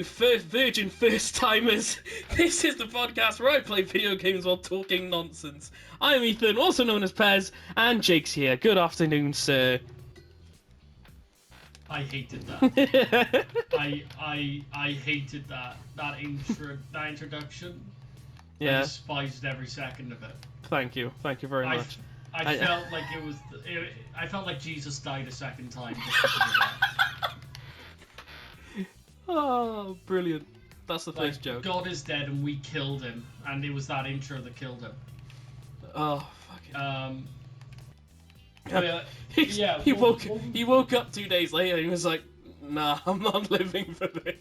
you virgin first-timers. This is the podcast where I play video games while talking nonsense. I'm Ethan, also known as Pez, and Jake's here. Good afternoon, sir. I hated that. I hated that introduction. Yeah. I despised every second of it. Thank you very much. I felt like I felt like Jesus died a second time. Just because of that. Oh, brilliant. That's the Like, first joke. God is dead and we killed him, and it was that intro that killed him. Oh, fucking. He woke up 2 days later and he was like, nah, I'm not living for this.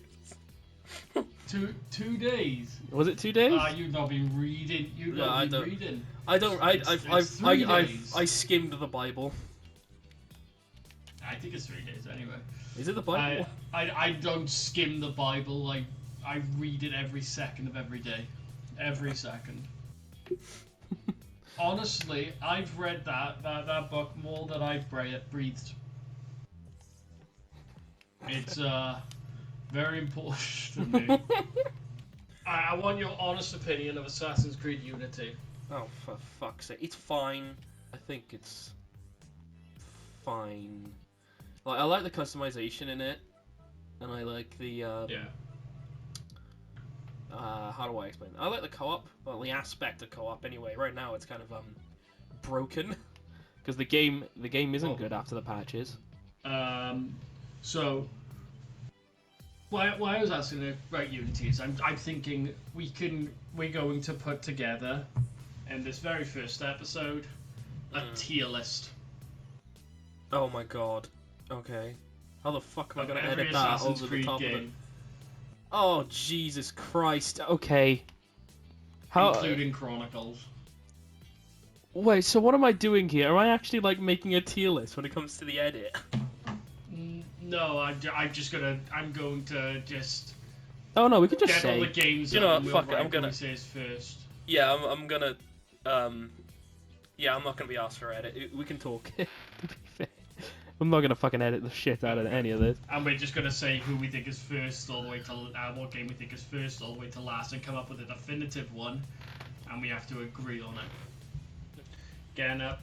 Two days. Was it 2 days? You've not been reading. You've not been reading. I don't. It's 3 days. I skimmed the Bible. I think it's 3 days anyway. Is it the Bible? I don't skim the Bible. I read it every second of every day, every second. Honestly, I've read that book more than I've breathed. It's very important to me. I want your honest opinion of Assassin's Creed Unity. Oh, for fuck's sake! It's fine. I think it's fine. Like, I like the customization in it, and I like the Yeah. how do I explain it? I like the co-op, well, the aspect of co-op anyway. Right now it's kind of broken because the game isn't good after the patches. So why I was asking about Unity is I'm thinking we're going to put together in this very first episode a tier list. Oh my god. Okay. How the fuck am I gonna every edit that Assassin's over Creed the top game, of it? Oh Jesus Christ. Okay. How? including Chronicles. Wait. So what am I doing here? Am I actually like making a tier list when it comes to the edit? No, I'm going to just. Oh no, we could just get say. all the games. You know up what? and Fuck we'll it. I'm gonna. say it's first. Yeah, I'm gonna. Yeah, I'm not gonna be asked for edit. We can talk. To be fair. I'm not gonna fucking edit the shit out of any of this. And we're just gonna say who we think is first all the way to what game we think is first all the way to last, and come up with a definitive one, and we have to agree on it. Getting up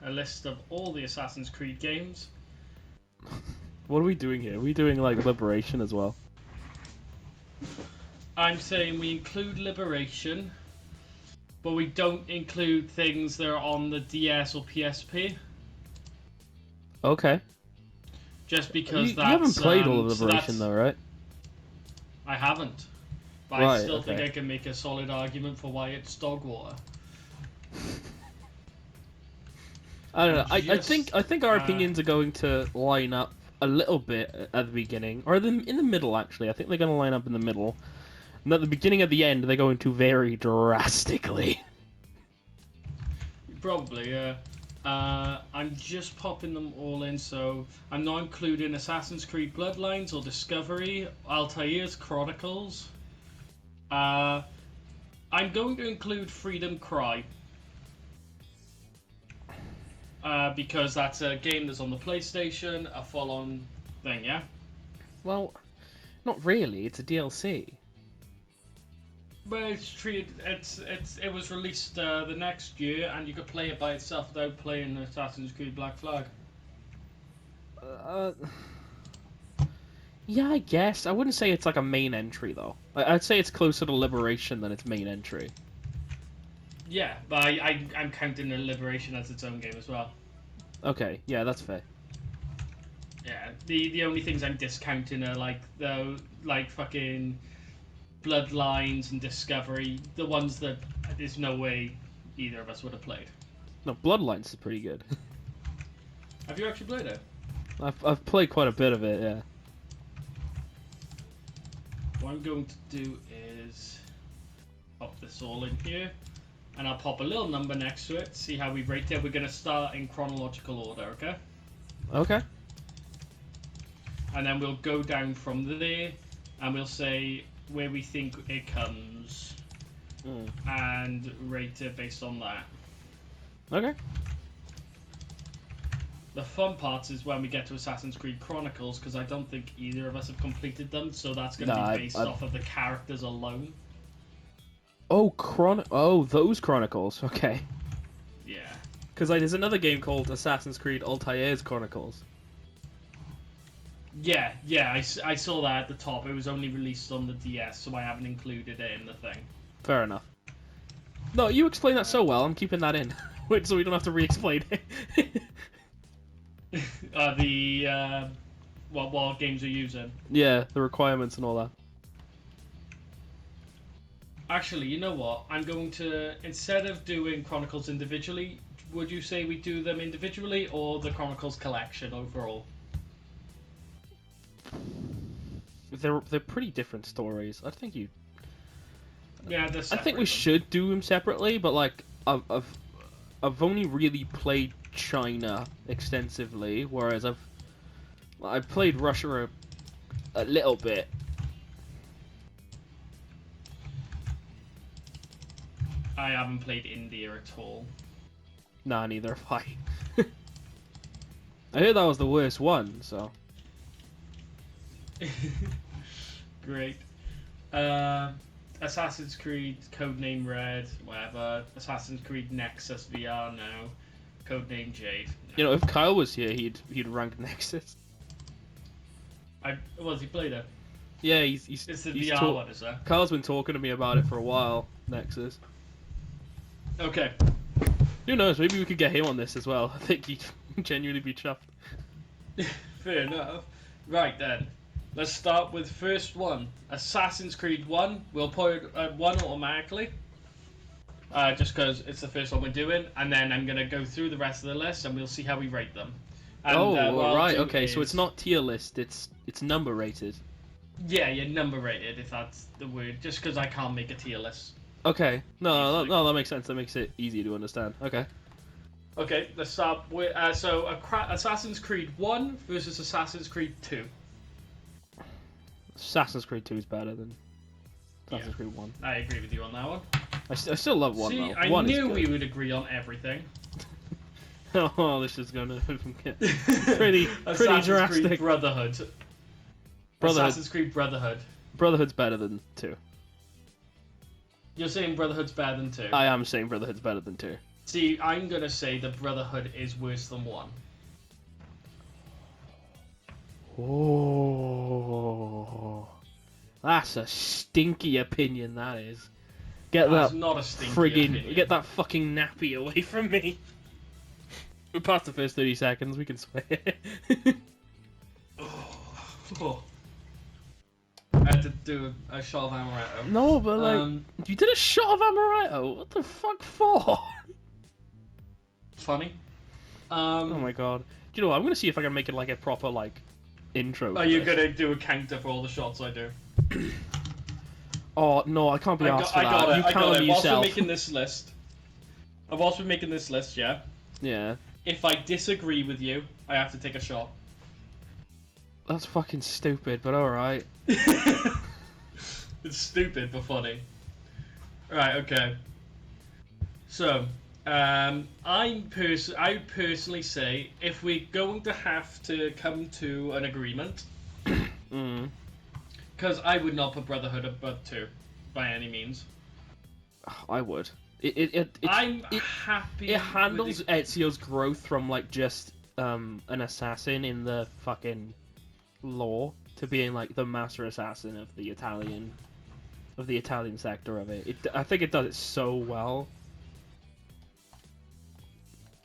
a list of all the Assassin's Creed games. What are we doing here? Are we doing like Liberation as well? I'm saying we include Liberation, but we don't include things that are on the DS or PSP. Okay. Just because you haven't played all of Liberation though, right? I haven't. But Right, I still think okay. I can make a solid argument for why it's dog water. I don't know. I Just, think our opinions are going to line up a little bit at the beginning, or in the middle. Actually, I think they're going to line up in the middle. And at the beginning and the end, they're going to vary drastically. Probably, yeah. I'm just popping them all in, so I'm not including Assassin's Creed Bloodlines or Discovery, Altair's Chronicles. I'm going to include Freedom Cry. Because that's a game that's on the PlayStation, a full-on thing, yeah? Well, not really. It's a DLC. But it was released the next year, and you could play it by itself without playing Assassin's Creed Black Flag. Yeah, I guess. I wouldn't say it's like a main entry though. I'd say it's closer to Liberation than its main entry. Yeah, but I'm counting the Liberation as its own game as well. Okay, yeah, that's fair. Yeah, the only things I'm discounting are like fucking Bloodlines and Discovery, the ones that there's no way either of us would have played. No, Bloodlines is pretty good. Have you actually played it? I've played quite a bit of it, yeah. What I'm going to do is pop this all in here, and I'll pop a little number next to it, see how we rate it. We're going to start in chronological order, okay? Okay. And then we'll go down from there, and we'll say where we think it comes, and rate it based on that. Okay. The fun parts is when we get to Assassin's Creed Chronicles, because I don't think either of us have completed them, so that's going to No, be based off of the characters alone. Oh, those Chronicles. Okay. Yeah. Because there's another game called Assassin's Creed Altair's Chronicles. Yeah, I saw that at the top. It was only released on the DS, so I haven't included it in the thing. Fair enough. No, you explain that so well. I'm keeping that in. Wait, so we don't have to re-explain it. What games are using? Yeah, the requirements and all that. Actually, you know what? I'm going to, instead of doing Chronicles individually, would you say we do them individually or the Chronicles collection overall? They're pretty different stories. I think you. Yeah, they're I separate. think we should do them separately, but like I've only really played China extensively, whereas I've played Russia a little bit. I haven't played India at all. Nah, neither have I. I heard that was the worst one, so. Great. Assassin's Creed Codename Red, whatever. Assassin's Creed Nexus VR now. Codename Jade. No. You know, if Kyle was here, he'd rank Nexus. Has he played it? Yeah, he's It's the he's VR one, is it? Kyle's been talking to me about it for a while. Nexus. Okay. Who knows? Maybe we could get him on this as well. I think he'd genuinely be chuffed. Fair enough. Right then. Let's start with first one. Assassin's Creed 1. We'll put it at 1 automatically. Just because it's the first one we're doing. And then I'm going to go through the rest of the list and we'll see how we rate them. And, right. Okay, so it's not tier list. It's number rated. Yeah, number rated, if that's the word. Just because I can't make a tier list. Okay. No, that makes sense. That makes it easy to understand. Okay. Okay, let's start with... Assassin's Creed 1 versus Assassin's Creed 2. Assassin's Creed 2 is better than Assassin's Creed 1. I agree with you on that one. I still love 1 See, though. I 1 knew is we good. would agree on everything. Oh, this is going to get pretty Assassin's drastic. Creed Brotherhood. Assassin's Creed Brotherhood. Brotherhood's better than 2. You're saying Brotherhood's better than 2? I am saying Brotherhood's better than 2. See, I'm gonna say the Brotherhood is worse than 1. Oh, that's a stinky opinion. That is. Get That's that not a stinky friggin' opinion. get that fucking nappy away from me. We're past the first 30 seconds. We can swear. Oh. I had to do a shot of amaretto. No, but like you did a shot of amaretto. What the fuck for? Funny. Oh my god. Do you know what? I'm gonna see if I can make it like a proper like intro. Are you gonna do a counter for all the shots I do? Oh no, I can't be asked for I that. got it. You I can't got be it. Whilst we're yourself. making this list, yeah. Yeah, If I disagree with you, I have to take a shot. that's fucking stupid, but all right. It's stupid but funny. Right. Okay. So, I personally say if we're going to have to come to an agreement, because I would not put Brotherhood above 2 by any means. I would. I'm happy. It handles Ezio's growth from like just an assassin in the fucking lore to being like the master assassin of the Italian sector of it. I think it does it so well.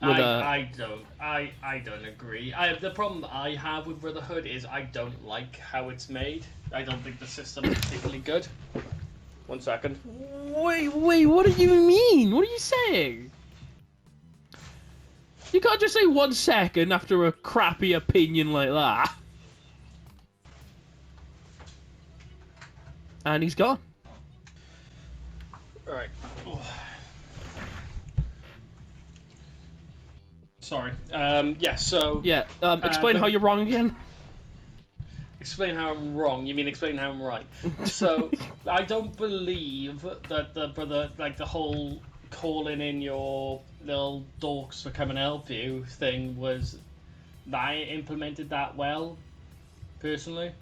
I don't agree. The problem that I have with Brotherhood is I don't like how it's made. I don't think the system is particularly good. 1 second. Wait, what do you mean? What are you saying? You can't just say 1 second after a crappy opinion like that. And he's gone. Alright. Sorry. Yeah, so... Yeah, explain how you're wrong again. Explain how I'm wrong. You mean explain how I'm right. So, I don't believe that the whole calling in your little dorks to come and help you thing was implemented that well, personally.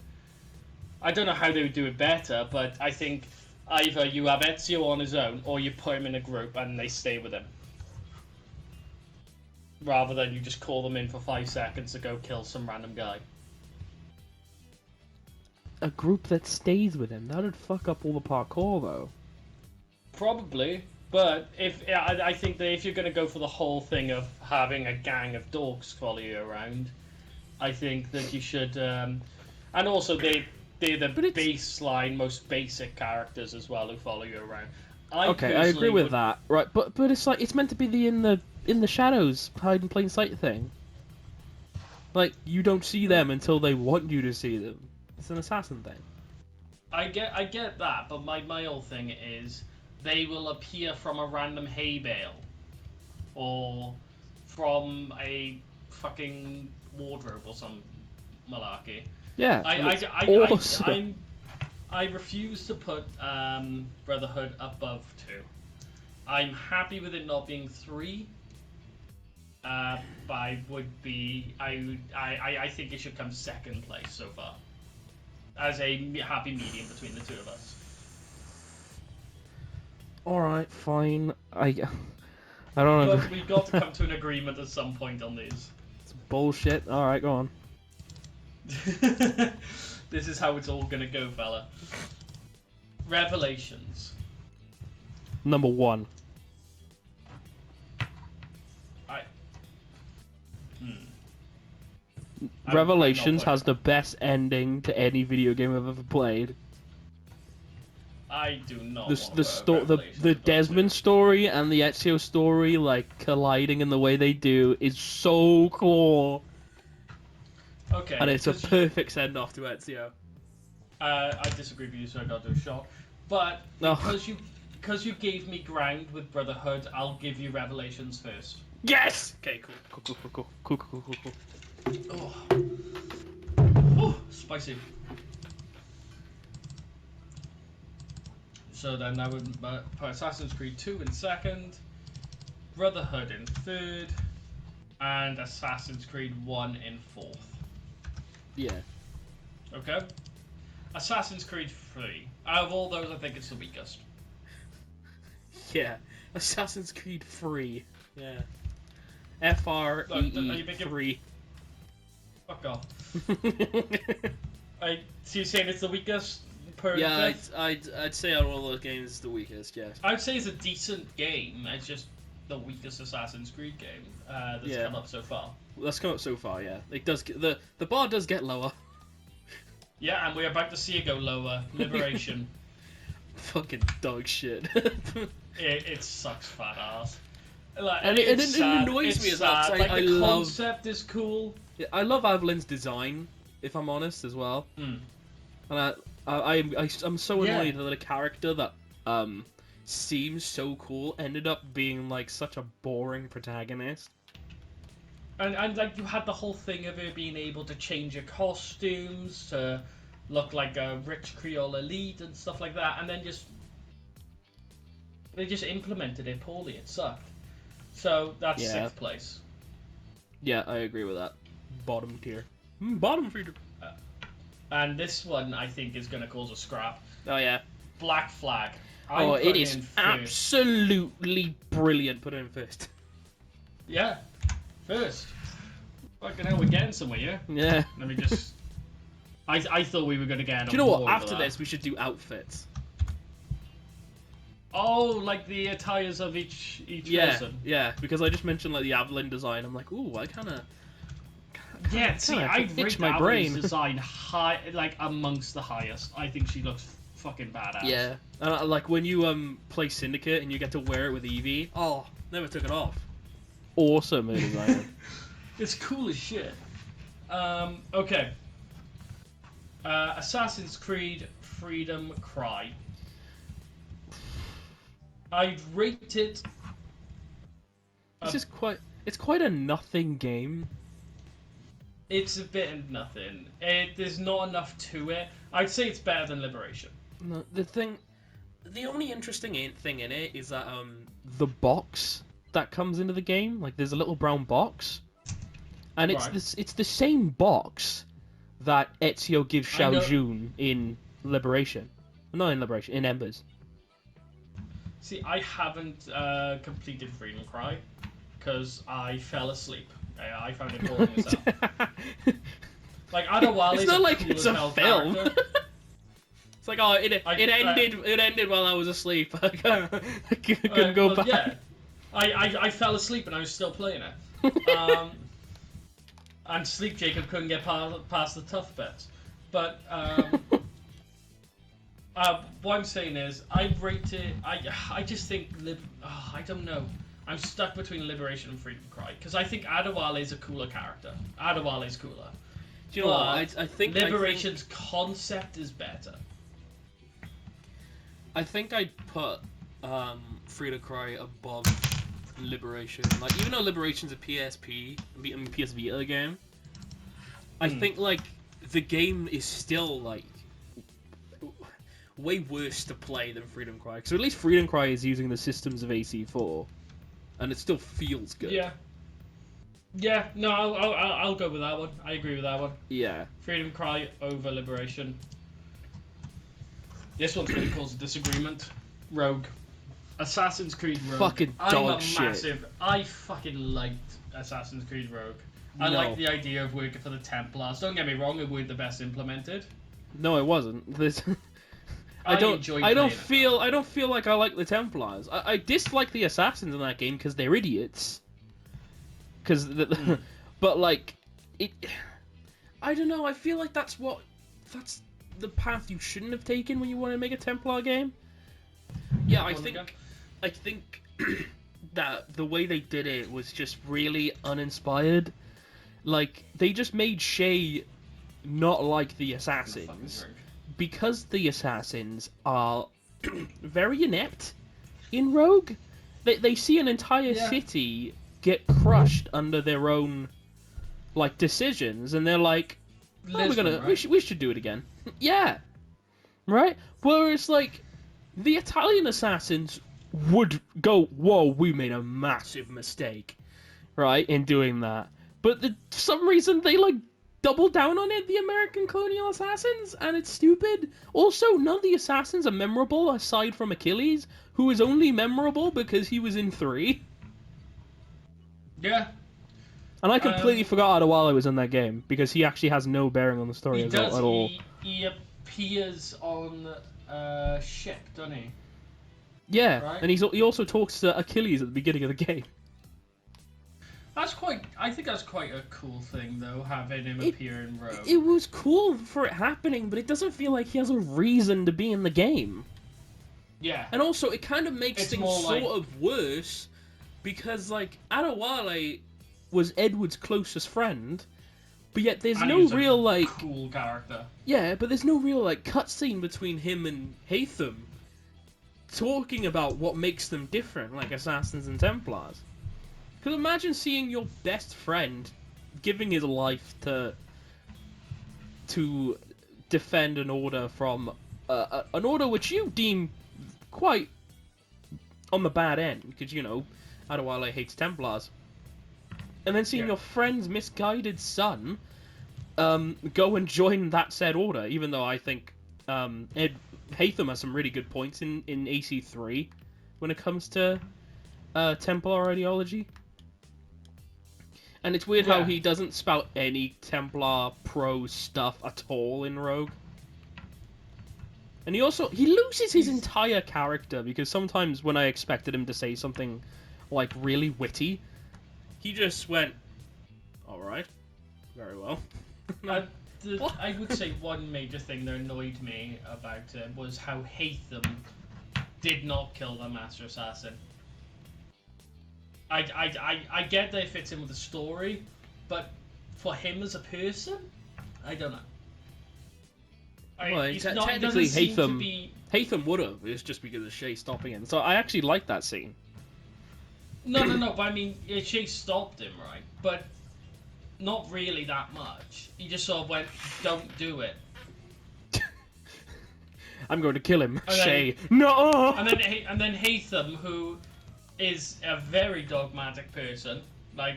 I don't know how they would do it better, but I think either you have Ezio on his own, or you put him in a group and they stay with him. Rather than you just call them in for 5 seconds to go kill some random guy. A group that stays with him. That would fuck up all the parkour, though. Probably, but I think that if you're going to go for the whole thing of having a gang of dogs follow you around, I think that you should, and also they're the baseline, most basic characters as well who follow you around. I agree with that, right? But it's like it's meant to be the in the shadows, hide in plain sight thing. Like you don't see them until they want you to see them. It's an assassin thing. I get that, but my whole thing is they will appear from a random hay bale, or from a fucking wardrobe or some malarkey. Yeah, I refuse to put Brotherhood above 2. I'm happy with it not being 3. But I think it should come second place so far, as a happy medium between the two of us. All right, fine. I don't know. We've got to come to an agreement at some point on these. It's bullshit. All right, go on. This is how it's all gonna go, fella. Revelations. Number 1. Revelations has the best ending to any video game I've ever played. I do not. The Desmond story and the Ezio story, like colliding in the way they do, is so cool. Okay. And it's a perfect send off to Ezio. I disagree with you, so I got to do a shot. But because you gave me ground with Brotherhood, I'll give you Revelations first. Yes. Okay. Cool. Oh, spicy. So then I would put Assassin's Creed 2 in second, Brotherhood in third, and Assassin's Creed 1 in fourth. Yeah. Okay. Assassin's Creed 3. Out of all those, I think it's the weakest. Yeah. Assassin's Creed 3. Yeah. FREE3. Fuck off. So you're saying it's the weakest? Yeah, I'd say out of all those games, it's the weakest. Yeah. I'd say it's a decent game. It's just the weakest Assassin's Creed game that's come up so far. That's come up so far. Yeah, it does. The bar does get lower. Yeah, and we're about to see it go lower. Liberation. Fucking dog shit. it sucks, fat ass. Like, and it annoys me as well. Like, the concept is cool. Yeah, I love Avelin's design, if I'm honest, as well. Mm. And I'm so annoyed that a character that seems so cool ended up being like such a boring protagonist. And like you had the whole thing of her being able to change her costumes to look like a rich Creole elite and stuff like that, and then they just implemented it poorly. It sucked. So that's 6th place. Yeah, I agree with that. Bottom tier. Bottom feeder. And this one, I think, is going to cause a scrap. Oh, yeah. Black Flag. It is absolutely brilliant. Put it in first. Yeah. First. Fucking hell, we're getting somewhere, yeah? Yeah. Let me just... I thought we were going to get Do you know what? After this, we should do outfits. Oh, like the attires of each person. Yeah, because I just mentioned like the Avalon design. I'm like, ooh, I kind of... Yeah, see, I rate my brain design high, like amongst the highest. I think she looks fucking badass. Yeah, and like when you play Syndicate and you get to wear it with Evie. Oh, never took it off. Awesome design. It's cool as shit. Okay. Assassin's Creed Freedom Cry. I'd rate it. It's quite a nothing game. It's a bit of nothing. There's not enough to it. I'd say it's better than Liberation. No, the only interesting thing in it is that the box that comes into the game, like there's a little brown box. and Right. it's the same box that Ezio gives I know- Xiao Jun in Liberation, not in Liberation, in Embers. See, I haven't completed Freedom Cry because I fell asleep. I found it boring as hell. Like Adewale's It's not a like cool it's as a hell film. character. It's like, oh, it ended while I was asleep. I couldn't go Well, back. yeah, I fell asleep and I was still playing it. And Sleep Jacob couldn't get past the tough bits. But what I'm saying is, I rate it. I just think I don't know. I'm stuck between Liberation and Freedom Cry because I think Adewale is a cooler character. Adewale is cooler. Do you know what? I think Liberation's concept is better. I think I'd put Free to Cry above Liberation. Like, even though Liberation's a PSP, PS Vita game, I think like the game is still like way worse to play than Freedom Cry. Because at least Freedom Cry is using the systems of AC4, and it still feels good. Yeah. Yeah. No, I'll go with that one. I agree with that one. Yeah. Freedom Cry over Liberation. This one's going to cause a disagreement. Rogue. Assassin's Creed Rogue. Fucking dog massive. I fucking liked Assassin's Creed Rogue. I like the idea of working for the Templars. Don't get me wrong, it weren't the best implemented. No, it wasn't. I don't feel like I like the Templars. I dislike the assassins in that game because they're idiots. But like it, I don't know. I feel like that's the path you shouldn't have taken when you want to make a Templar game. Yeah, I think that the way they did it was just really uninspired. Like, they just made Shay not like the assassins because the assassins are very inept in Rogue. They see an entire city get crushed under their own like decisions, and they're like, "Oh, we should do it again." Yeah, right. Whereas like the Italian assassins would go, "Whoa, we made a massive mistake," right, in doing that. But for some reason they like double down on it, the American colonial assassins, and it's stupid. Also, none of the assassins are memorable aside from Achilles, who is only memorable because he was in 3. Yeah. And I completely forgot Adewale was in that game, because he actually has no bearing on the story at all. He appears on ship, doesn't he? Yeah, right? And he also talks to Achilles at the beginning of the game. I think that's quite a cool thing, though, having him appear in Rogue. It was cool for it happening, but it doesn't feel like he has a reason to be in the game. Yeah. And also, it kind of makes things like... sort of worse, because, like, Adewale was Edward's closest friend, but yet there's no real, like... cool character. Yeah, but there's no real, like, cutscene between him and Haytham talking about what makes them different, like Assassins and Templars. Because imagine seeing your best friend giving his life to defend an order from an order which you deem quite on the bad end, because, you know, Adewale hates Templars. And then seeing your friend's misguided son go and join that said order, even though I think Haytham has some really good points in AC3 when it comes to Templar ideology. And it's weird how he doesn't spout any Templar pro stuff at all in Rogue. And he loses his entire character, because sometimes when I expected him to say something like really witty, he just went, "Alright, very well." I would say one major thing that annoyed me about it was how Haytham did not kill the Master Assassin. I get that it fits in with the story, but for him as a person, I don't know. Technically, Haytham would have. It's just because of Shay stopping him. So I actually like that scene. No. But I mean, Shay stopped him, right? But not really that much. He just sort of went, "Don't do it." I'm going to kill him, Shay. No. And then Haytham, who is a very dogmatic person, like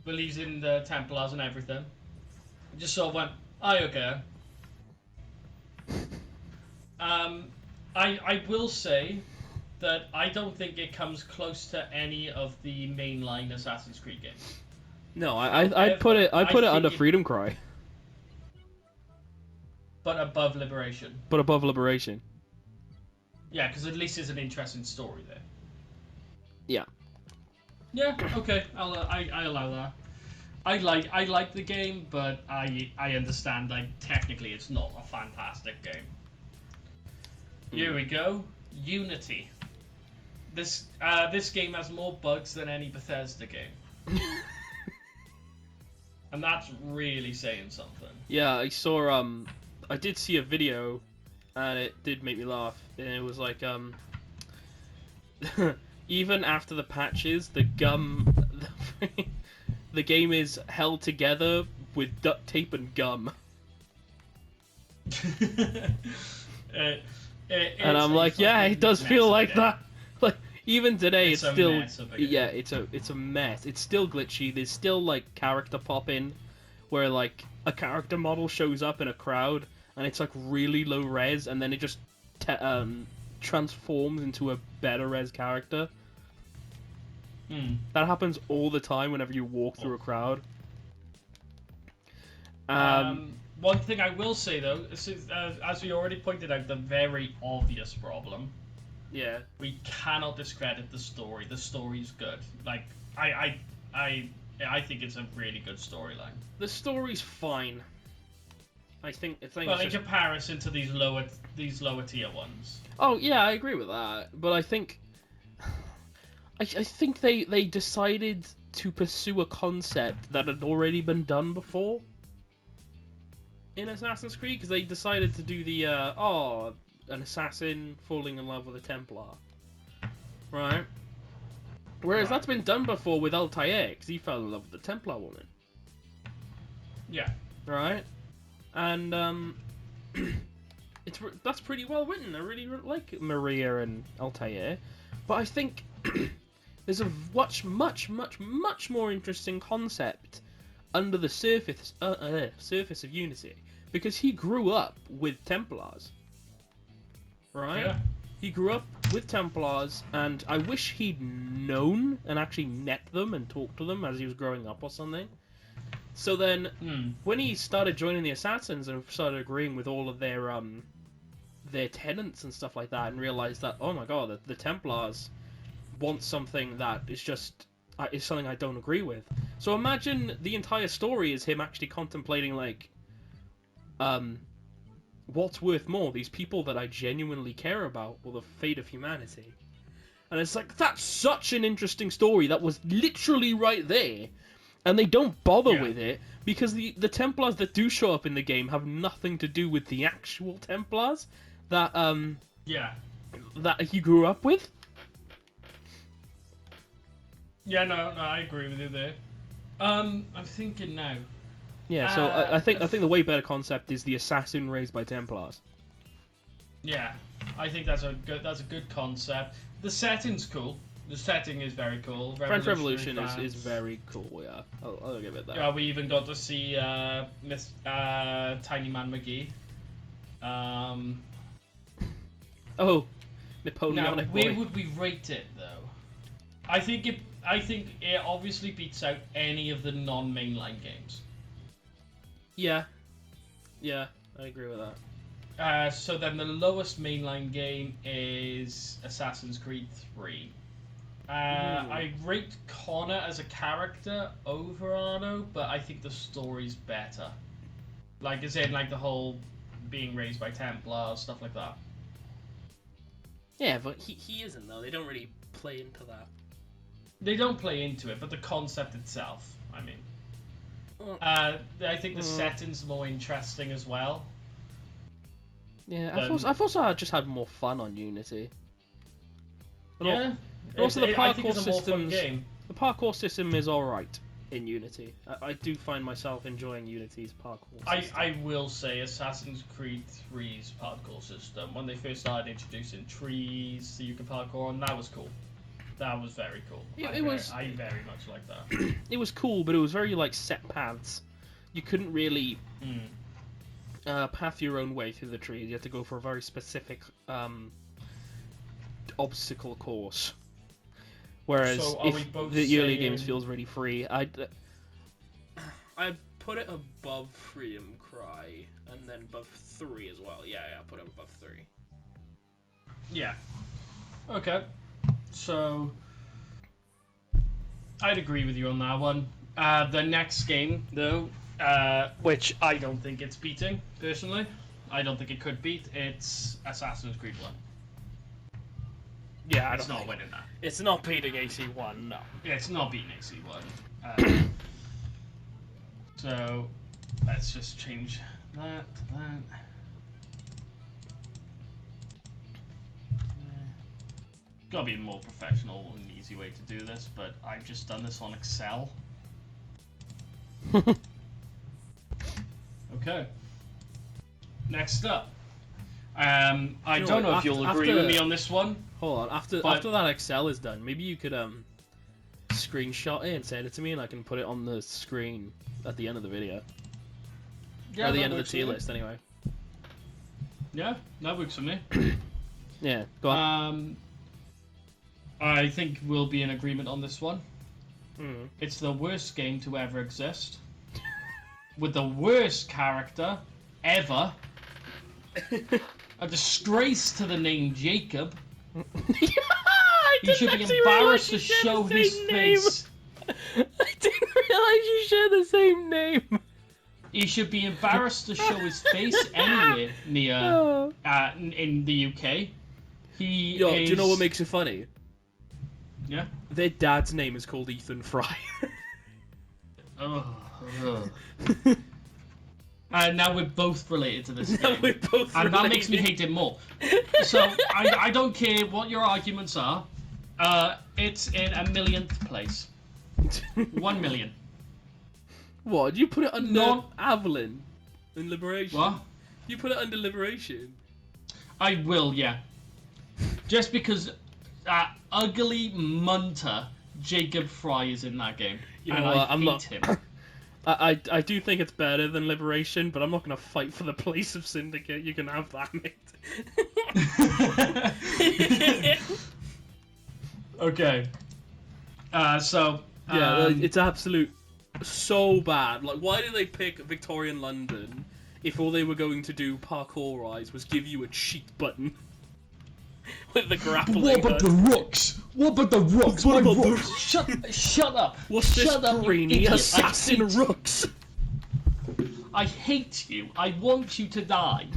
believes in the Templars and everything. Just sort of went, "Aye, okay." I will say that I don't think it comes close to any of the mainline Assassin's Creed games. No, I'd put it under Freedom Cry, but above Liberation. but above Liberation. Yeah, because at least there's an interesting story there. Yeah. Yeah. Okay. I allow that. I like the game, but I understand like technically it's not a fantastic game. Here we go. Unity. This game has more bugs than any Bethesda game. And that's really saying something. Yeah, I saw I did see a video and it did make me laugh. And it was like even after the patches, the game is held together with duct tape and gum. And I'm like, yeah, it does feel like that. Like even today, it's still it's a mess. It's still glitchy. There's still like character pop in, where like a character model shows up in a crowd and it's like really low res, and then it just transforms into a better res character. That happens all the time whenever you walk through a crowd. One thing I will say though, is, as we already pointed out, the very obvious problem. Yeah. We cannot discredit the story. The story's good. Like I think it's a really good storyline. The story's fine. I think well, in comparison to these lower tier ones. Oh yeah, I agree with that. But I think I think they decided to pursue a concept that had already been done before in Assassin's Creed, because they decided to do the an assassin falling in love with a Templar, right? Whereas that's been done before with Altair, because he fell in love with the Templar woman. Yeah. Right? And that's pretty well written. I really like Maria and Altair, but I think there's a much more interesting concept under the surface of Unity, because he grew up with Templars, right? Yeah. He grew up with Templars, and I wish he'd known and actually met them and talked to them as he was growing up or something. So then, when he started joining the Assassins and started agreeing with all of their tenets and stuff like that, and realized that, oh my god, the Templars want something that is just is something I don't agree with. So imagine the entire story is him actually contemplating like, what's worth more, these people that I genuinely care about, or the fate of humanity? And it's like, that's such an interesting story that was literally right there, and they don't bother with it, because the Templars that do show up in the game have nothing to do with the actual Templars that that he grew up with. Yeah, no, I agree with you there. I'm thinking now. Yeah, so I think the way better concept is the assassin raised by Templars. Yeah, I think that's a good concept. The setting's cool. The setting is very cool. French Revolution is very cool. Yeah, I'll give it that. Yeah, we even got to see Miss Tiny Man McGee. Oh, Napoleonic now, boy. where would we rate it though? I think it obviously beats out any of the non-mainline games. Yeah, I agree with that. So then the lowest mainline game is Assassin's Creed 3. I rate Connor as a character over Arno, but I think the story's better. Like, as in, like, the whole being raised by Templars, stuff like that. Yeah, but he isn't, though. They don't really play into that. They don't play into it, but the concept itself, I mean. I think the setting's more interesting as well. Yeah, I've also just had more fun on Unity. But yeah. Also, the parkour systems. The parkour system is alright in Unity. I do find myself enjoying Unity's parkour system. I will say Assassin's Creed 3's parkour system, when they first started introducing trees so you can parkour on, that was cool. That was very cool. I very much like that. It was cool, but it was very like set paths. You couldn't really path your own way through the trees. You had to go for a very specific obstacle course. Whereas So if the early games feels really free, I'd put it above Freedom Cry and then above 3 as well. Yeah, I'll put it above 3. Yeah. Okay. So I'd agree with you on that one. The next game, though, which I don't think it's beating, personally. I don't think it could beat. It's Assassin's Creed 1. Yeah, it's not winning that. It's not beating AC1, no. Yeah, it's not beating AC1. So let's just change that to that. Gotta be a more professional and easy way to do this, but I've just done this on Excel. Okay. Next up. I don't know if you'll agree with me on this one. Hold on, after that Excel is done, maybe you could screenshot it and send it to me, and I can put it on the screen at the end of the video. Yeah, or the end of the tier list, anyway. Yeah, that works for me. Yeah, go on. I think we'll be in agreement on this one. Mm. It's the worst game to ever exist. With the worst character ever. A disgrace to the name Jacob. He should be embarrassed to show his face. I didn't realize you share the same name. He should be embarrassed to show his face anywhere near in the UK. Do you know what makes it funny? Yeah. Their dad's name is called Ethan Fry. And now we're both related to this game. We're both and related. that makes me hate it more. So, I don't care what your arguments are. It's in a millionth place. 1 million. What? You put it under Avalon in Liberation? What? You put it under Liberation? I will, yeah. Just because ugly munter Jacob Fry is in that game. You know what? I hate him. I do think it's better than Liberation, but I'm not going to fight for the place of Syndicate. You can have that, mate. Okay. So... yeah, it's absolute... so bad. Like, why did they pick Victorian London if all they were going to do parkour-wise was give you a cheat button? With the grappling What about the rocks? What about the rocks? What about rocks? Shut up! What's Shut this up, grainy assassin rooks? I hate you. I want you to die.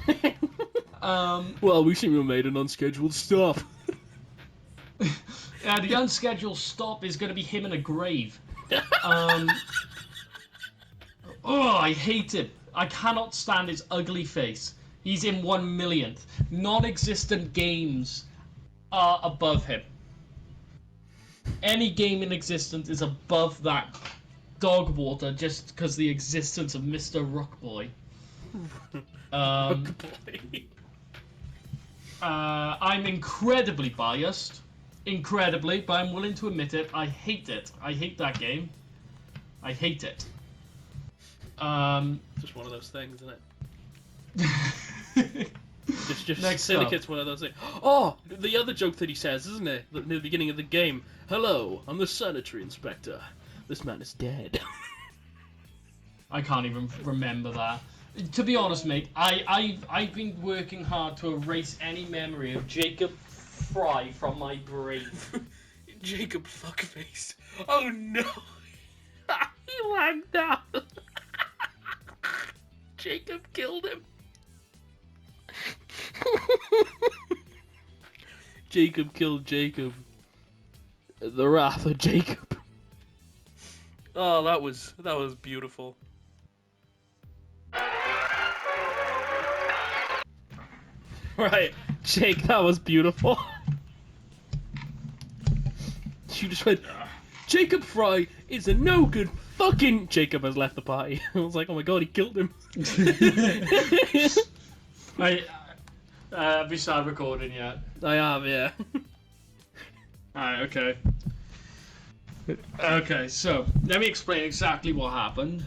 Well, we seem to have made an unscheduled stop. The unscheduled stop is going to be him in a grave. Oh, I hate him. I cannot stand his ugly face. He's in 1 millionth. Non-existent games are above him. Any game in existence is above that dog water just because the existence of Mr. Rockboy. Rockboy. I'm incredibly biased. Incredibly, but I'm willing to admit it. I hate it. I hate that game. I hate it. Just one of those things, isn't it? just Next Syndicate's one of those things. Oh, the other joke that he says, isn't it? Near the beginning of the game. Hello, I'm the sanitary inspector. This man is dead. I can't even remember that. To be honest, mate, I've been working hard to erase any memory of Jacob Fry from my brain. Jacob fuckface. Oh no! He lagged out. Jacob killed him. Jacob killed Jacob. The wrath of Jacob. Oh, that was beautiful. Right, Jake, that was beautiful. You just went, Jacob Fry is a no good fucking... Jacob has left the party. I was like, oh my god, he killed him. Have you started recording yet? I have, yeah. Alright, okay. Okay, so let me explain exactly what happened.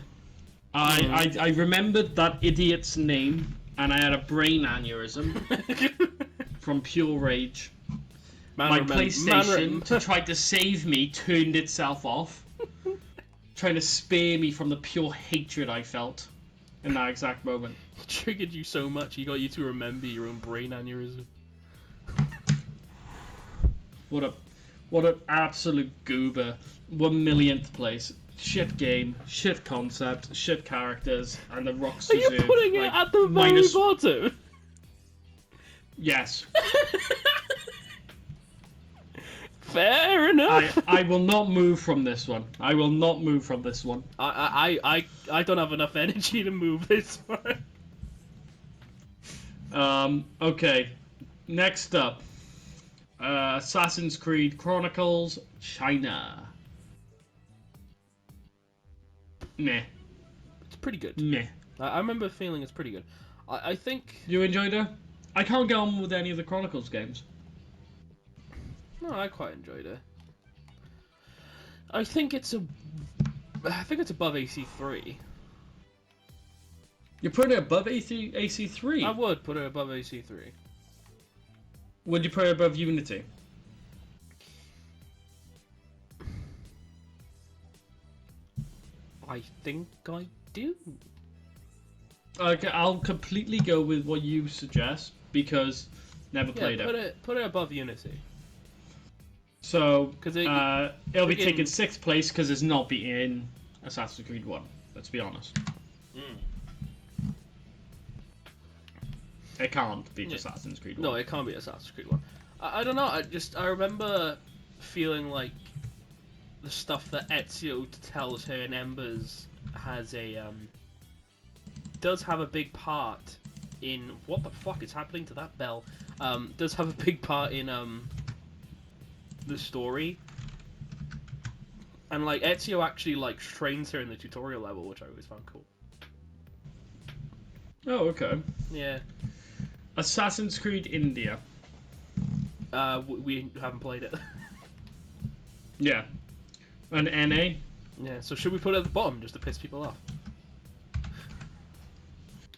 I remembered that idiot's name, and I had a brain aneurysm from pure rage. My PlayStation, to try to save me, turned itself off, trying to spare me from the pure hatred I felt in that exact moment. It triggered you so much, he got you to remember your own brain aneurysm. What an absolute goober. 1,000,000th place. Shit game, shit concept, shit characters, and the rocks Are you putting it at the very bottom? Yes. Fair enough. I will not move from this one. I will not move from this one. I don't have enough energy to move this one. Okay. Next up. Assassin's Creed Chronicles China. Meh. It's pretty good. Meh. I remember feeling it's pretty good. I think... You enjoyed it? I can't get on with any of the Chronicles games. No, I quite enjoyed it. I think it's above AC3. You put it above AC3? I would put it above AC3. Would you put it above Unity? I think I do. Okay, I'll completely go with what you suggest because never played it. Put it above Unity. So, Cause it'll be taking 6th place because it's not beating Assassin's Creed 1. Let's be honest. It can't beat Assassin's Creed 1. No, it can't be Assassin's Creed 1. I don't know, I remember feeling like the stuff that Ezio tells her in Embers has does have a big part in... What the fuck is happening to that bell? Does have a big part in the story. And like Ezio actually like trains her in the tutorial level, which I always found cool. Oh, okay. Yeah. Assassin's Creed India. We haven't played it. Yeah. An NA? Yeah, so should we put it at the bottom just to piss people off?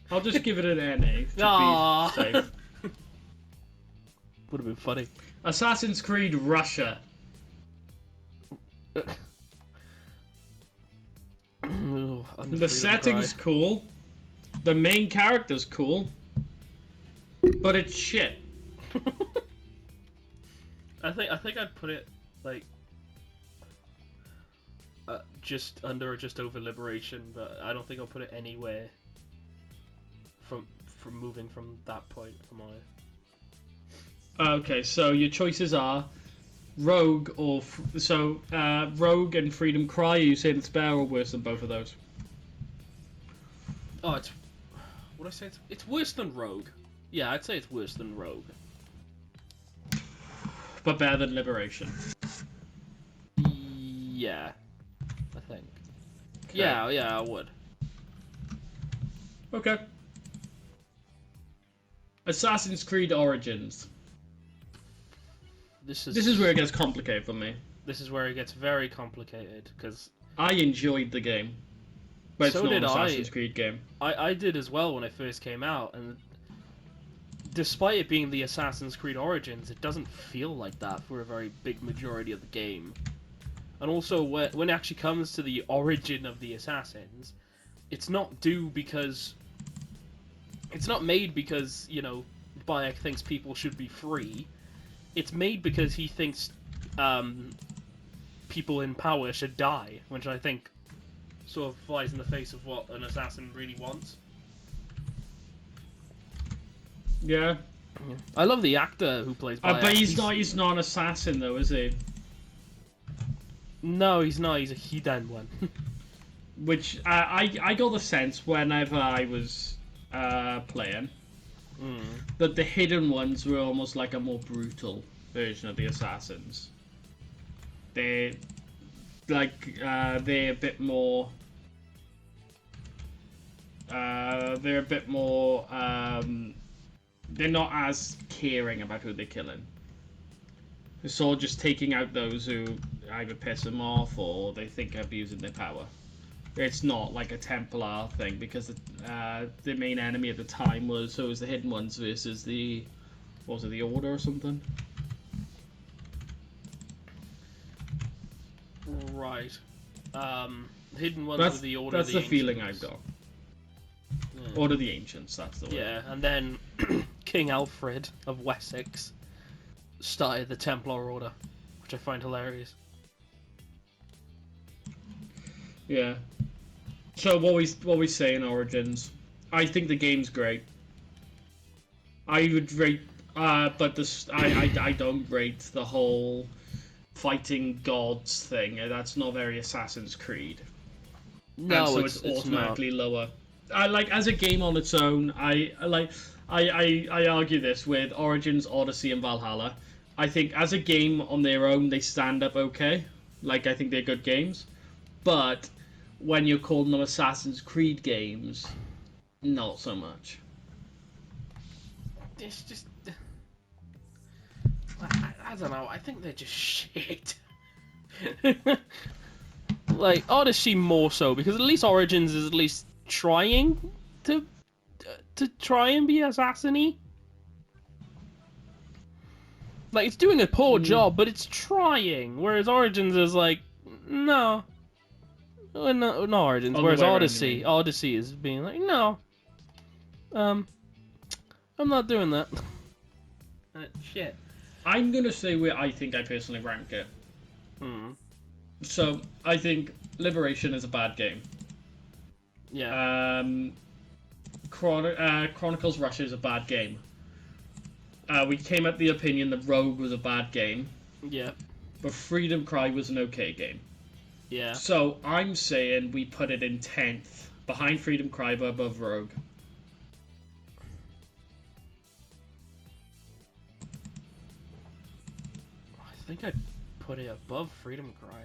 I'll just give it an NA to Aww. be safe. Would have been funny. Assassin's Creed Russia. The setting's cool. The main character's cool. But it's shit. I think I'd put it like just under or just over Liberation, but I don't think I'll put it anywhere from moving from that point. From Okay, so your choices are Rogue or Rogue and Freedom Cry. Are you saying it's better or worse than both of those? Oh, it's what I say. It's worse than Rogue. Yeah, I'd say it's worse than Rogue. But better than Liberation. Yeah, I think. Okay. Yeah, I would. Okay. Assassin's Creed Origins. This is where it gets complicated for me. This is where it gets very complicated because I enjoyed the game, but so it's not did an Assassin's Creed game. I did as well when it first came out, and despite it being the Assassin's Creed Origins, it doesn't feel like that for a very big majority of the game. And also, when it actually comes to the origin of the Assassins, it's not it's not made because, you know, Bayek thinks people should be free. It's made because he thinks people in power should die, which I think sort of flies in the face of what an assassin really wants. Yeah. I love the actor who plays Bayek. But he's not an assassin though, is he? No, he's not. He's a hidden one. Which I got the sense whenever I was playing that the hidden ones were almost like a more brutal version of the assassins. They're a bit more. They're not as caring about who they're killing. It's sort of just taking out those who either piss them off or they think are abusing their power. It's not like a Templar thing because the main enemy at the time was the Hidden Ones versus the the Order or something. Right. Hidden Ones with the Order. That's of the feeling Ancients. I've got. Yeah. Order of the Ancients. That's the one. Yeah, and then King Alfred of Wessex started the Templar Order, which I find hilarious. Yeah. So what we say in Origins, I think the game's great. I would rate, but I don't rate the whole fighting gods thing. That's not very Assassin's Creed. No, and so it's automatically not. lower. I like as a game on its own. I argue this with Origins, Odyssey, and Valhalla. I think as a game on their own, they stand up okay. Like I think they're good games, but when you're calling them Assassin's Creed games, not so much. It's just... I don't know, I think they're just shit. Like, Odyssey more so, because at least Origins is at least trying to try and be assassin-y. Like, it's doing a poor job, but it's trying, whereas Origins is like, no. No Origins. Whereas Odyssey is being like, no, I'm not doing that. Shit. I'm gonna say where I think I personally rank it. So I think Liberation is a bad game. Yeah. Chronicles Russia is a bad game. We came at the opinion that Rogue was a bad game. Yeah. But Freedom Cry was an okay game. Yeah. So I'm saying we put it in 10th, behind Freedom Cry but above Rogue. I think I'd put it above Freedom Cry.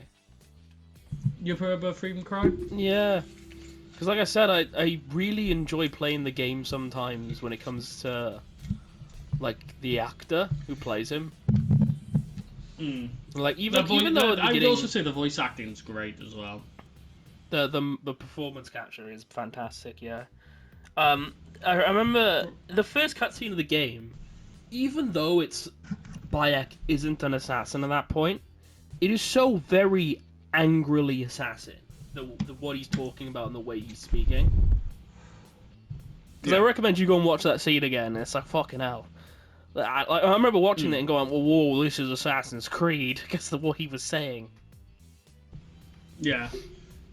You put it above Freedom Cry? Yeah. Because like I said, I really enjoy playing the game sometimes when it comes to, like, the actor who plays him. Like, even though at the I would beginning, also say the voice acting's great as well. the performance capture is fantastic, yeah. I remember the first cutscene of the game, even though Bayek isn't an assassin at that point, it is so very angrily assassin. The what he's talking about and the way he's speaking. Because I recommend you go and watch that scene again. It's like, fucking hell. I remember watching it and going, whoa, this is Assassin's Creed, because of what he was saying. Yeah.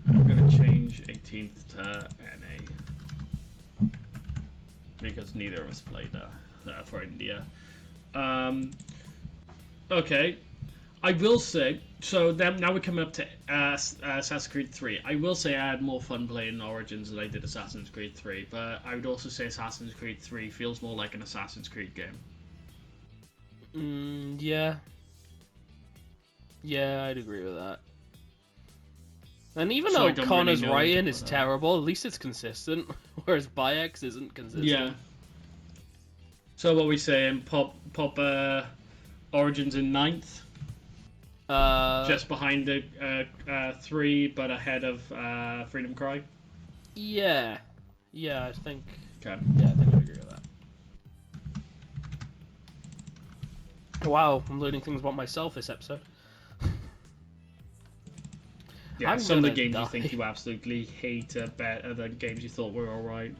I'm going to change 18th to NA. Because neither of us played for India. Okay. I will say, so now we're coming up to Assassin's Creed 3. I will say I had more fun playing Origins than I did Assassin's Creed 3, but I would also say Assassin's Creed 3 feels more like an Assassin's Creed game. Yeah. Yeah, I'd agree with that. And even though Connor's writing is terrible, at least it's consistent, whereas Bayek's isn't consistent. Yeah. So what we saying? Pop Origins in 9th? Just behind the 3, but ahead of Freedom Cry? Yeah. Yeah, I think... Okay. Yeah, I think I agree with that. Wow, I'm learning things about myself this episode. Yeah, some of the games you think you absolutely hate are better than games you thought were alright.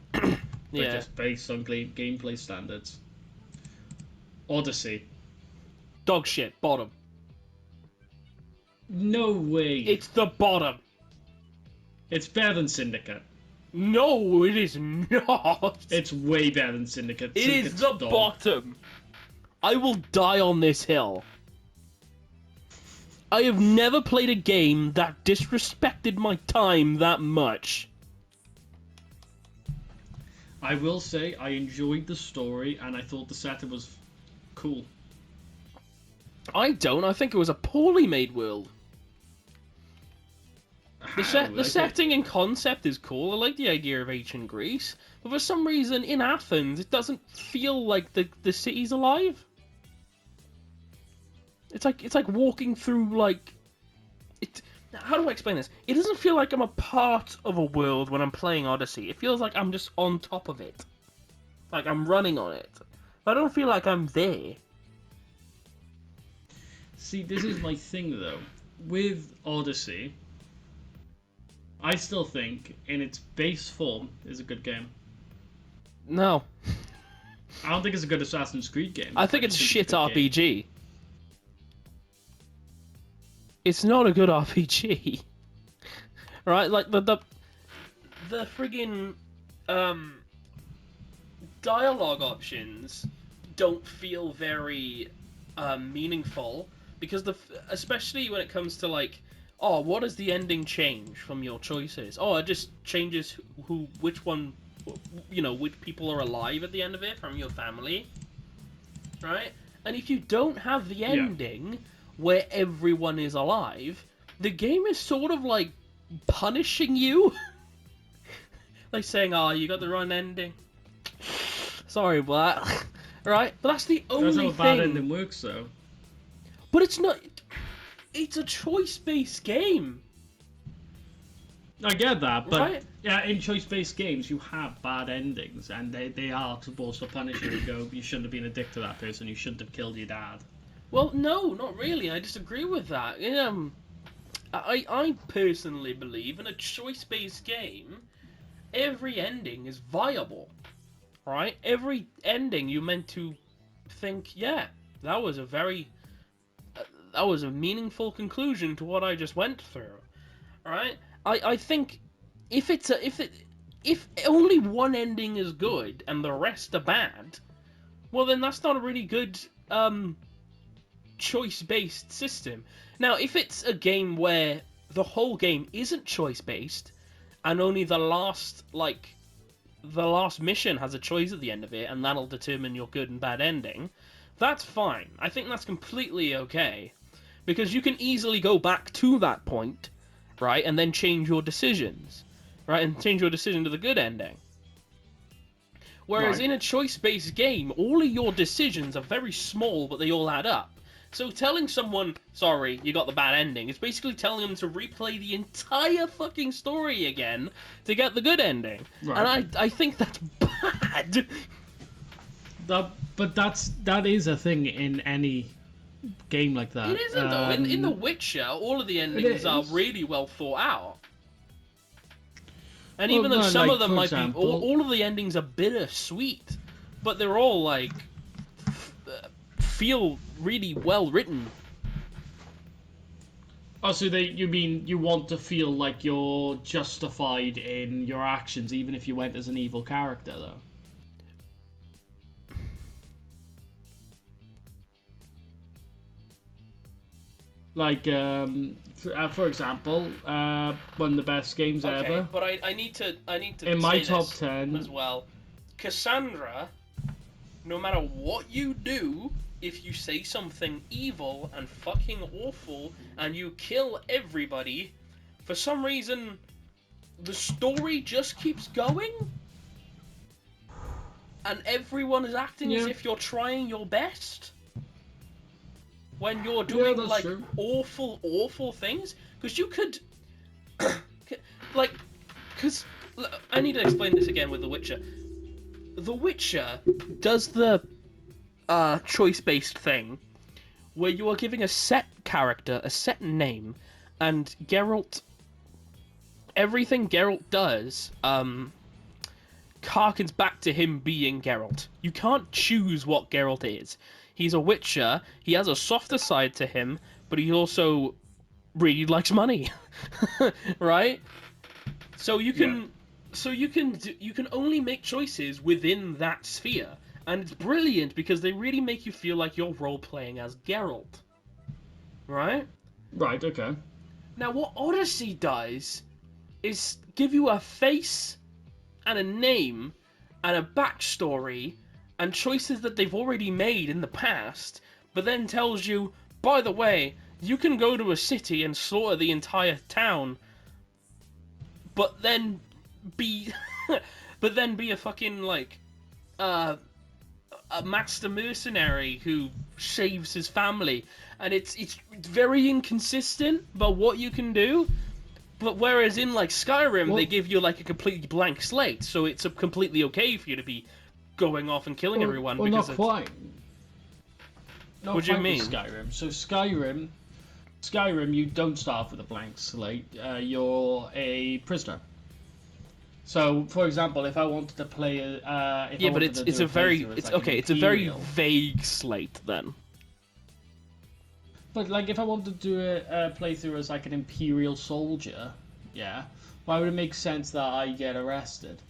Yeah. Just based on gameplay standards. Odyssey. Dog shit, bottom. No way. It's the bottom. It's better than Syndicate. No, it is not. It's way better than Syndicate. It is the bottom. I will die on this hill. I have never played a game that disrespected my time that much. I will say I enjoyed the story and I thought the setup was cool. I don't. I think it was a poorly made world. The setting and concept is cool. I like the idea of ancient Greece. But for some reason, in Athens, it doesn't feel like the city's alive. It's like walking through like it. How do I explain this? It doesn't feel like I'm a part of a world when I'm playing Odyssey. It feels like I'm just on top of it, like I'm running on it. I don't feel like I'm there. See, this is my thing though. With Odyssey, I still think in its base form is a good game. No, I don't think it's a good Assassin's Creed game. I think it's just shit a good game. RPG. It's not a good RPG, right? Like the friggin' dialogue options don't feel very meaningful because especially when it comes to like, oh, what does the ending change from your choices? Oh, it just changes which one, which people are alive at the end of it from your family, right? And if you don't have the ending where everyone is alive, the game is sort of like punishing you. Like saying, oh, you got the wrong ending. Sorry, but right? But that's the only That's thing. how a bad ending works, though. But it's not. It's a choice-based game. I get that, but Right? yeah, in choice-based games, you have bad endings, and they are supposed to punish you and go, you shouldn't have been a dick to that person, you shouldn't have killed your dad. Well, no, not really. I disagree with that. I personally believe in a choice-based game, every ending is viable. Right? Every ending you meant to think, yeah, that was a very that was a meaningful conclusion to what I just went through. Right? I think if if only one ending is good and the rest are bad, well then that's not a really good choice-based system. Now, if it's a game where the whole game isn't choice-based and only the last mission has a choice at the end of it, and that'll determine your good and bad ending, that's fine. I think that's completely okay. Because you can easily go back to that point, right, and then change your decisions, right, and change your decision to the good ending. Whereas Right. in a choice-based game, all of your decisions are very small, but they all add up. So telling someone, sorry, you got the bad ending, is basically telling them to replay the entire fucking story again to get the good ending. Right. And I think that's bad. But that is a thing in any game like that. It isn't, though. In The Witcher, all of the endings are really well thought out. And even though some of them might be... All of the endings are bittersweet, but they're all, like... feel really well written. Oh, so you mean you want to feel like you're justified in your actions, even if you went as an evil character, though? Like, for example, one of the best games ever. But I need to in my say top this 10 as well. Cassandra, no matter what you do, if you say something evil and fucking awful and you kill everybody, for some reason the story just keeps going and everyone is acting as if you're trying your best when you're doing like true. awful things. Because you could like, because I need to explain this again with The Witcher. The Witcher does the choice-based thing where you are giving a set character a set name, and Geralt, everything Geralt does harkens back to him being Geralt. You can't choose what Geralt is. He's a Witcher, he has a softer side to him, but he also really likes money. Right? So you can you can only make choices within that sphere. And it's brilliant because they really make you feel like you're role-playing as Geralt. Right? Right, okay. Now, what Odyssey does is give you a face and a name and a backstory and choices that they've already made in the past, but then tells you, by the way, you can go to a city and slaughter the entire town, but then be a fucking, like, a master mercenary who saves his family, and it's very inconsistent about what you can do. But whereas in like Skyrim, they give you like a completely blank slate, so it's completely okay for you to be going off and killing everyone. Well, because not quite. Not what do you quite mean? with Skyrim. So Skyrim, you don't start off with a blank slate. You're a prisoner. So, for example, if I wanted to play, it's a very vague slate then. But like, if I wanted to do a playthrough as like an Imperial soldier, yeah, why would it make sense that I get arrested?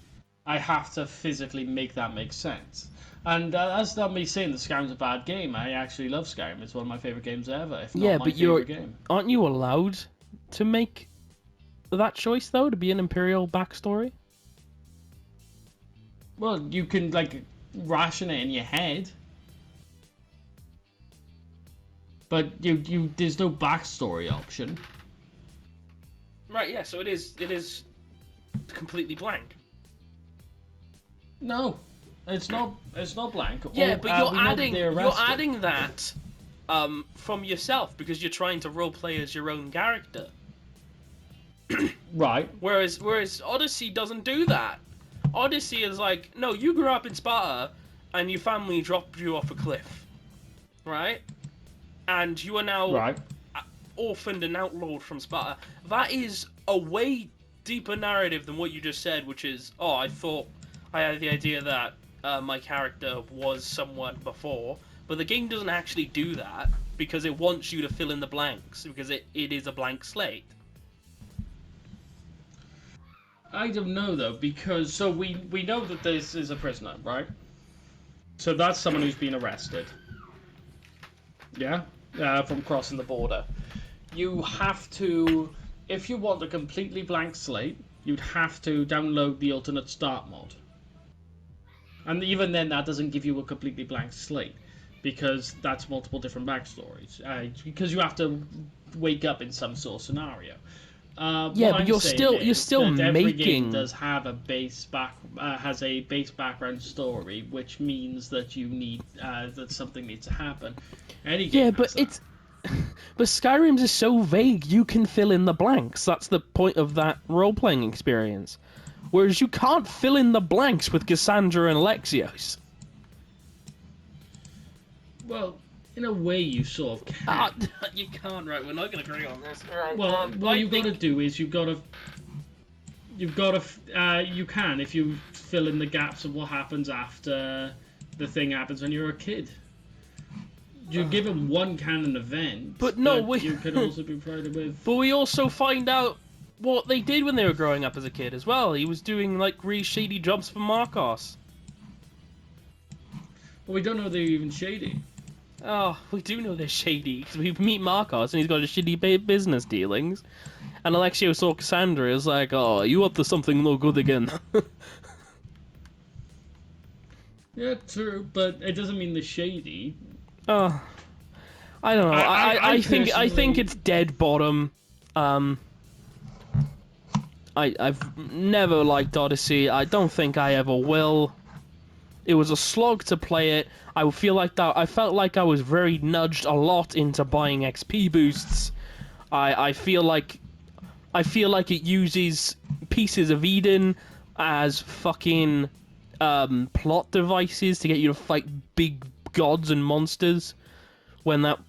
I have to physically make that make sense. And that's not me saying that Skyrim's a bad game. I actually love Skyrim. It's one of my favorite games ever, if not my favorite game. Aren't you allowed to make that choice though, to be an Imperial backstory? Well, you can like ration it in your head. But there's no backstory option. Right, yeah, so it is completely blank. No, it's not blank. Yeah, but you're adding that from yourself because you're trying to roleplay as your own character. Right. Whereas Odyssey doesn't do that. Odyssey is like, no, you grew up in Sparta and your family dropped you off a cliff. Right? And you are now orphaned and outlawed from Sparta. That is a way deeper narrative than what you just said, which is, oh, I thought I had the idea that my character was someone before, but the game doesn't actually do that because it wants you to fill in the blanks because it is a blank slate. I don't know though, because so we know that this is a prisoner, right? So that's someone who's been arrested. Yeah. From crossing the border. You have to, if you want a completely blank slate, you'd have to download the alternate start mod. And even then, that doesn't give you a completely blank slate, because that's multiple different backstories. Because you have to wake up in some sort of scenario. Yeah, but you're still making. Every game does have a has a base background story, which means that you need that something needs to happen. Any game but Skyrim's is so vague. You can fill in the blanks. That's the point of that role-playing experience. Whereas you can't fill in the blanks with Cassandra and Alexios. Well, in a way, you sort of can. You can't, right? We're not going to agree on this. Right. Well, what you've got to do is you can if you fill in the gaps of what happens after the thing happens when you're a kid. You're given one canon event, but you can also be provided with. But we also find out what they did when they were growing up as a kid as well. He was doing like really shady jobs for Marcos. Well, we don't know they're even shady. Oh, we do know they're shady because we meet Marcos and he's got a shitty business dealings, and Alexio saw Cassandra is like, "Oh, you up to something no good again?" Yeah, true, but it doesn't mean they're shady. Oh, I don't know. I think it's dead bottom. I've never liked Odyssey. I don't think I ever will. It was a slog to play it. I felt like I was very nudged a lot into buying XP boosts. I feel like it uses Pieces of Eden as fucking plot devices to get you to fight big gods and monsters when that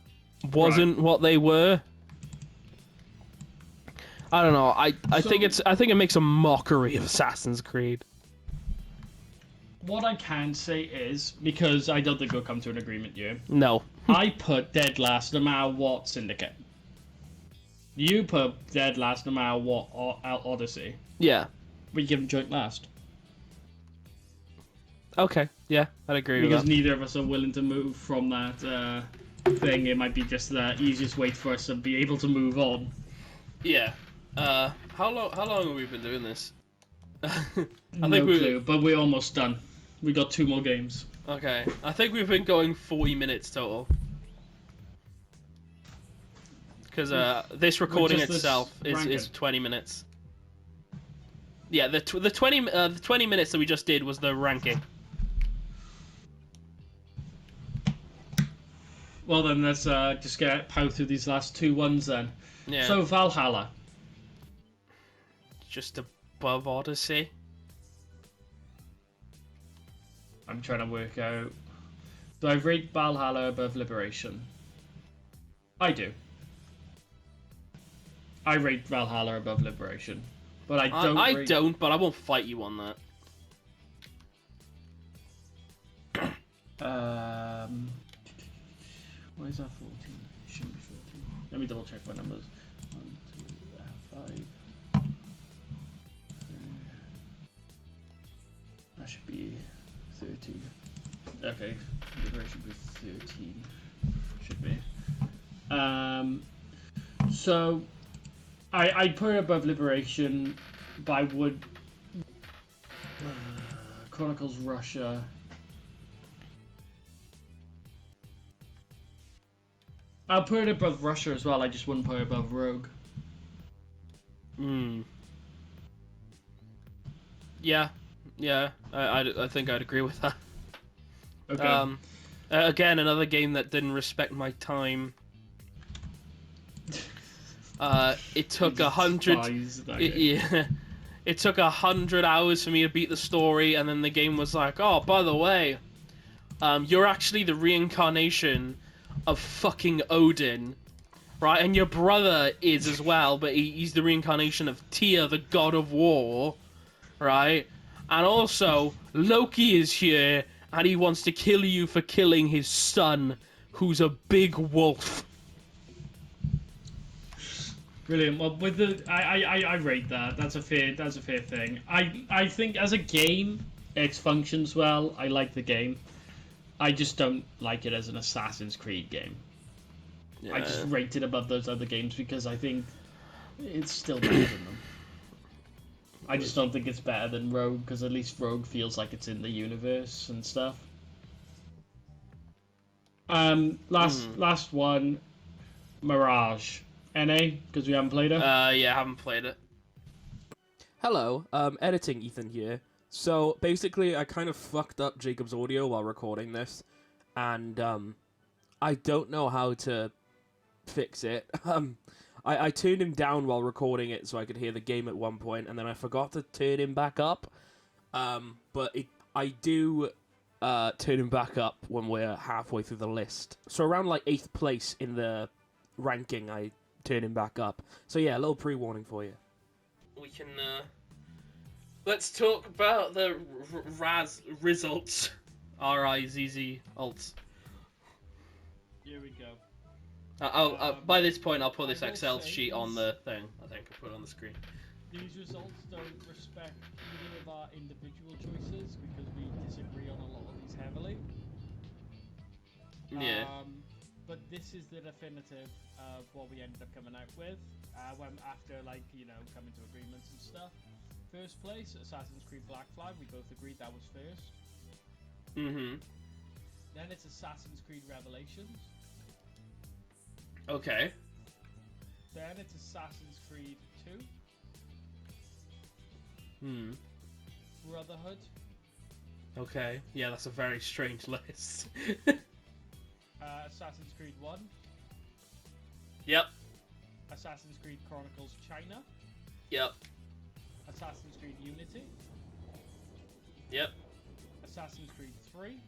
wasn't what they were. I don't know. I think it makes a mockery of Assassin's Creed. What I can say is, because I don't think we'll come to an agreement here. No. I put dead last no matter what Syndicate. You put dead last no matter what Odyssey. Yeah. We give them joint last. Okay. Yeah, I'd agree with that. Because neither of us are willing to move from that thing. It might be just the easiest way for us to be able to move on. Yeah. How long have we been doing this? No clue, but we're almost done. We got 2 more games. Okay. I think we've been going 40 minutes total. Because this recording itself is 20 minutes. Yeah, the 20 minutes that we just did was the ranking. Well then, let's just power through these last two ones then. Yeah. So Valhalla. Just above Odyssey. I'm trying to work out. Do I rate Valhalla above Liberation? I do. I rate Valhalla above Liberation, but I don't. I don't, but I won't fight you on that. Why is that 14? It shouldn't be 14. Let me double check my numbers. 1, 2, 5. That should be 13. Okay, Liberation be 13. Should be. So I'd put it above Liberation, but I would. Chronicles Russia. I'll put it above Russia as well. I just wouldn't put it above Rogue. Yeah. I think I'd agree with that. Okay. Again, another game that didn't respect my time. It took 100. Yeah. It took 100 hours for me to beat the story, and then the game was like, "Oh, by the way, you're actually the reincarnation of fucking Odin, right? And your brother is as well, but he's the reincarnation of Tyr, the god of war, right? And also, Loki is here, and he wants to kill you for killing his son, who's a big wolf." Brilliant. Well, with the I rate that. That's a fair thing. I think as a game, it functions well. I like the game. I just don't like it as an Assassin's Creed game. Yeah. I just rate it above those other games because I think it's still better than them. I just don't think it's better than Rogue because at least Rogue feels like it's in the universe and stuff. Last one, Mirage. NA, because we haven't played it. Yeah, I haven't played it. Hello, editing Ethan here. So, basically, I kind of fucked up Jacob's audio while recording this, and, I don't know how to fix it. I turned him down while recording it so I could hear the game at one point, and then I forgot to turn him back up. But I do, turn him back up when we're halfway through the list. So around, like, 8th place in the ranking, I turn him back up. So yeah, a little pre-warning for you. We can, let's talk about the results. RIZZ alts. Here we go. By this point, I'll put this I will Excel say sheet on these- the thing. I think I'll put it on the screen. These results don't respect either of our individual choices because we disagree on a lot of these heavily. Yeah. But this is the definitive of what we ended up coming out with. When after coming to agreements and stuff. First place, Assassin's Creed Black Flag. We both agreed that was first. Mm-hmm. Then it's Assassin's Creed Revelations. Okay. Then it's Assassin's Creed 2. Brotherhood. Okay. Yeah, that's a very strange list. Assassin's Creed 1. Yep. Assassin's Creed Chronicles China. Yep. Assassin's Creed Unity. Yep. Assassin's Creed 3.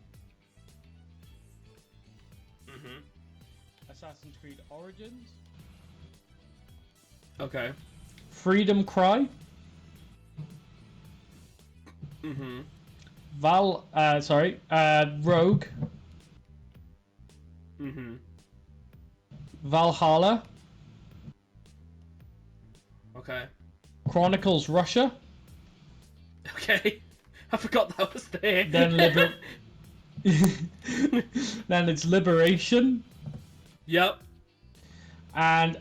Mm-hmm. Assassin's Creed Origins. Okay. Freedom Cry. Mm-hmm. Rogue. Mm-hmm. Valhalla. Okay. Chronicles Russia. Okay. I forgot that was there. Then then it's Liberation. Yep. And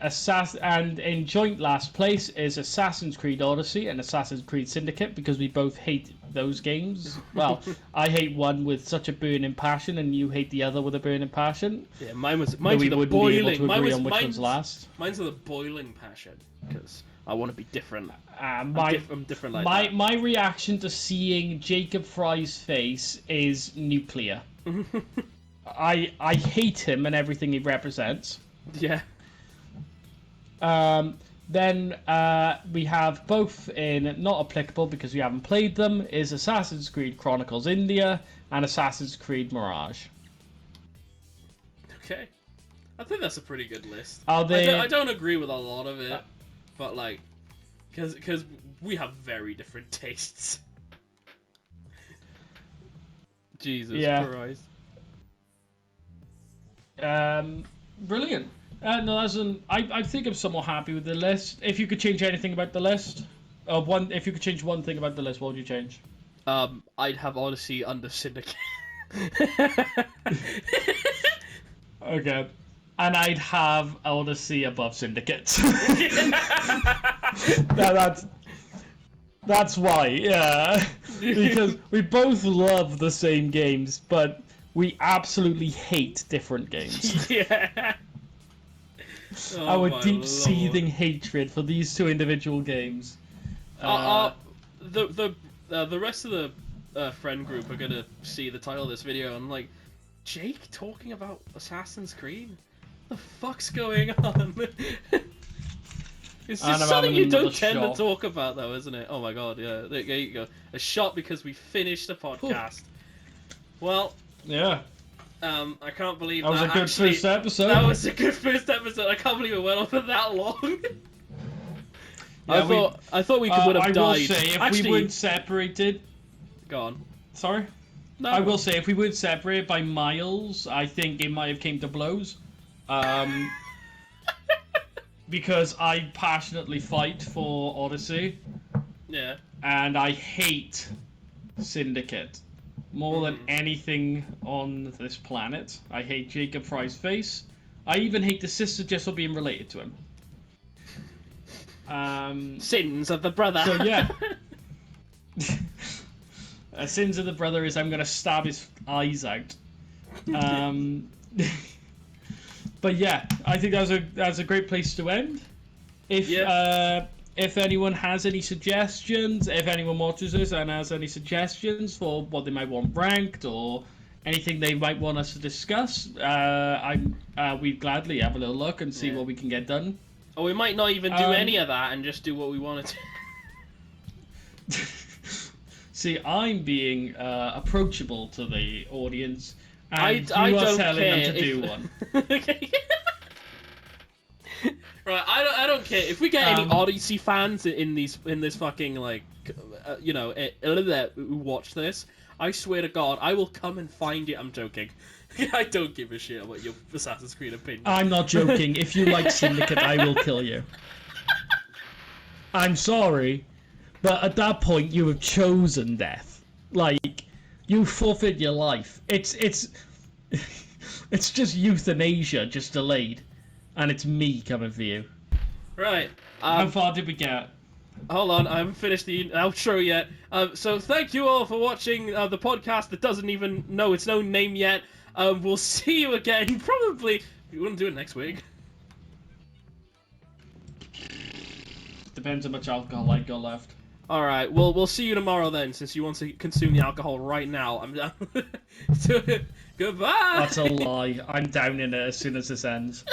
in joint last place is Assassin's Creed Odyssey and Assassin's Creed Syndicate because we both hate those games. Well, I hate one with such a burning passion, and you hate the other with a burning passion. Yeah, mine's we the wouldn't boiling. be able to Mine agree was on which mine's, one's last. Mine's the boiling passion because I want to be different. I'm different like that. My reaction to seeing Jacob Fry's face is nuclear. I hate him and everything he represents. Yeah. Then we have both in not applicable because we haven't played them is Assassin's Creed Chronicles India and Assassin's Creed Mirage. Okay. I think that's a pretty good list. Are they? I don't agree with a lot of it, but like, because we have very different tastes. Jesus Christ. Brilliant. No, I think I'm somewhat happy with the list. If you could change anything about the list, if you could change one thing about the list, what would you change? I'd have Odyssey under Syndicate. Okay. And I'd have Odyssey above Syndicate. That's why, yeah. Because we both love the same games, but we absolutely hate different games. Yeah. Our deep seething hatred for these two individual games. The rest of the friend group are gonna see the title of this video and like, Jake talking about Assassin's Creed? What the fuck's going on? It's just something you don't tend to talk about, though, isn't it? Oh my god, yeah. There you go. A shot because we finished the podcast. Well, yeah. I can't believe that was a good first episode. That was a good first episode. I can't believe it went on for that long. Yeah, I thought we would have died. I will say, if we weren't separated... Go on. Sorry? No. I will say, if we weren't separated by miles, I think it might have came to blows. Because I passionately fight for Odyssey. Yeah. And I hate Syndicate. More than anything on this planet. I hate Jacob Fry's face. I even hate the sister just for being related to him. Sins of the brother. So yeah. Sins of the brother is I'm gonna stab his eyes out. But yeah, I think that's a great place to end. If anyone has any suggestions, if anyone watches this and has any suggestions for what they might want ranked or anything they might want us to discuss, we'd gladly have a little look and see what we can get done. Or we might not even do any of that and just do what we wanted to. See, I'm being approachable to the audience, and I you are don't telling care them to do one. Okay. Right, I don't care if we get any Odyssey fans in this fucking like, who watch this. I swear to God, I will come and find you. I'm joking. I don't give a shit about your Assassin's Creed opinion. I'm not joking. If you like Syndicate, I will kill you. I'm sorry, but at that point you have chosen death. Like, you forfeit your life. It's just euthanasia, just delayed. And it's me coming for you. Right. How far did we get? Hold on, I haven't finished the outro yet. So thank you all for watching the podcast that doesn't even know its own name yet. We'll see you again, probably. We wouldn't do it next week. Depends how much alcohol I got left. Alright, well, we'll see you tomorrow then, since you want to consume the alcohol right now. I'm down. So, goodbye! That's a lie. I'm down in it as soon as this ends.